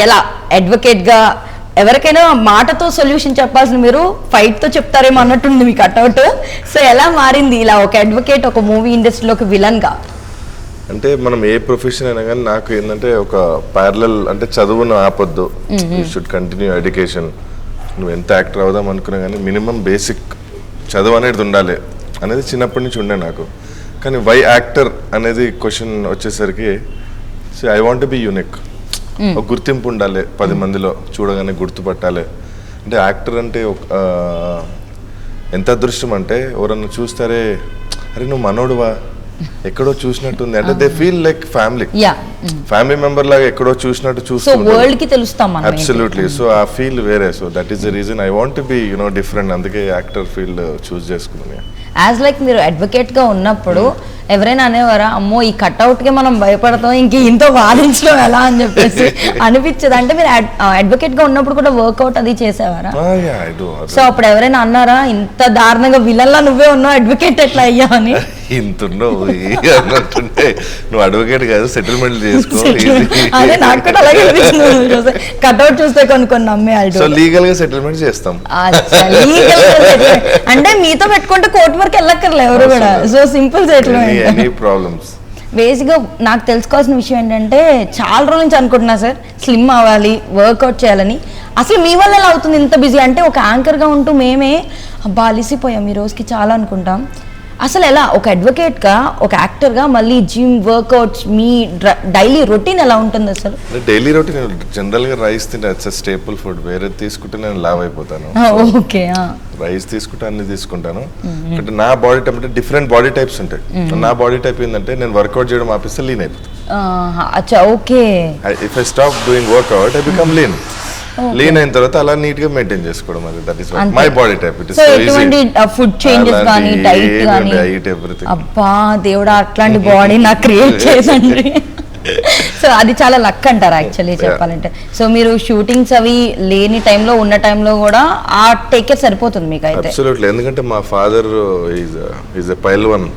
ఎలా అడ్వకేట్గా ఎవరికైనా మాటతో సొల్యూషన్ చెప్పాల్సిన మీరు ఫైట్తో చెప్తారేమో అన్నట్టుంది మీ కట్అవుట్. సో ఎలా మారింది ఇలా ఒక అడ్వకేట్ ఒక మూవీ ఇండస్ట్రీలోకి విలన్గా? అంటే మనం ఏ ప్రొఫెషన్ అయినా కానీ నాకు ఏంటంటే ఒక ప్యారలల్ అంటే చదువును ఆపొద్దు, యూ షుడ్ కంటిన్యూ ఎడ్యుకేషన్. నువ్వు ఎంత యాక్టర్ అవుదాం అనుకున్నా కానీ మినిమం బేసిక్ చదువు అనేది ఉండాలి అనేది చిన్నప్పటి నుంచి ఉండే నాకు. కానీ వై యాక్టర్ అనేది క్వశ్చన్ వచ్చేసరికి ఐ వాంట్ బి యూనిక్. ఒక గుర్తింపు ఉండాలి, 10 మందిలో చూడగానే గుర్తుపట్టాలి. అంటే యాక్టర్ అంటే ఎంత అదృష్టం అంటే ఎవరన్నా చూస్తారే అరే నువ్వు మనోడువా ఎక్కడో చూసినట్టుంది అంటే they feel like family member లాగా ఎక్కడో చూసినట్టు చూస్తాం. అబ్సల్యూట్లీ. సో ఆ ఫీల్ వేరే. So that is the reason I want be different. అందుకే యాక్టర్ ఫీల్డ్ చూస్ చేసుకున్నాను. యాజ్ లైక్ మీరు అడ్వకేట్గా ఉన్నప్పుడు ఎవరైనా అనేవారా అమ్మో ఈ కట్అవుట్కి మనం భయపడతాం ఇంక ఇంతో వాదించడం ఎలా అని చెప్పేసి అనిపించదు? అంటే మీరు అడ్వకేట్గా ఉన్నప్పుడు కూడా వర్కౌట్ అది చేసేవారా? సో అప్పుడు ఎవరైనా అన్నారా ఇంత దారుణంగా విలన్లా నువ్వే ఉన్నావు అడ్వకేట్ ఎట్లా అయ్యా అని? ఇంతున్నావు అన్నట్టుంటే నువ్వు అడ్వకేట్ కాదు సెటిల్మెంట్ చేసుకో. అదే నాకు కూడా అలాగే అనిపిస్తుంది కట్అవుట్ చూస్తే కొన్ని నమ్మే. సో లీగల్ గా సెటిల్మెంట్ చేస్తాం. అంటే మీతో పెట్టుకుంటే కోర్టు వరకు వెళ్ళక్కర్లే ఎవరు కూడా. So simple settlement. బేసిక్గా నాకు తెలుసుకోవాల్సిన విషయం ఏంటంటే చాలా రోజుల నుంచి అనుకుంటున్నా సార్ స్లిమ్ అవ్వాలి వర్కౌట్ చేయాలని. అసలు మీ వల్ల ఎలా అవుతుంది ఇంత బిజీ? అంటే ఒక యాంకర్గా ఉంటూ మేమే అబ్బా అలిసిపోయాం ఈ రోజుకి చాలా అనుకుంటాం. అసలు ఎలా ఒక అడ్వకేట్గా ఒక యాక్టర్గా మళ్ళీ జిమ్ వర్కౌట్స్ మీ డైలీ రొటీన్ ఎలా ఉంటుంది అసలు? డైలీ రొటీన్ జనరల్గా రైస్ తింటే స్టేపుల్ ఫుడ్. వేరే తీసుకుంటే నేను లావ్ అయిపోతాను. ఓకే. రైస్ తీసుకుంటే అన్ని తీసుకుంటాను. అంటే నా బాడీ టైప్ అంటే డిఫరెంట్ బాడీ టైప్స్ ఉంటాయి. నా బాడీ టైప్ ఏంటంటే నేను వర్కౌట్ చేయడం ఆపిస్తే లీన్ అయిపోతాను. Okay. If I stop doing workout I become lean. Lean అయిన తర్వాత అలా నీట్ గా మెయింటైన్ చేసుకోవడం. అది that is my body type. It is so ఎటువంటి ఫుడ్ చేంజెస్ గాని డైట్ గాని ఎవ్రీథింగ్. అబ్బా దేవుడా అట్లాంటి బాడీ నాకు క్రియేట్ చేయండి. సో అది చాలా లక్ అంటారు యాక్చువల్లీ చెప్పాలంటే. సో మీరు షూటింగ్స్ అవి లేని టైంలో ఉన్న టైంలో కూడా ఆ టేక్ కేర్ సరిపోతుంది మీకు అయితే? అబ్సల్యూట్లీ. ఎందుకంటే మా ఫాదర్ ఈజ్ ఎ పైల్వాన్.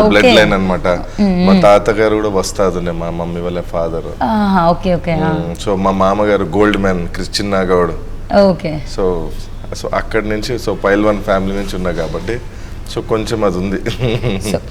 బ్లడ్ లైన్ అన్నమాట. మా తాతగారు కూడా వస్తాదులే మా మమ్మీ వాళ్ళ ఫాదర్. సో మా మామగారు గోల్డ్ మ్యాన్ చిన్న గౌడ్. సో సో అక్కడి నుంచి సో పైల్వాన్ ఫ్యామిలీ నుంచి ఉన్నా కాబట్టి సో కొంచెం అది ఉంది.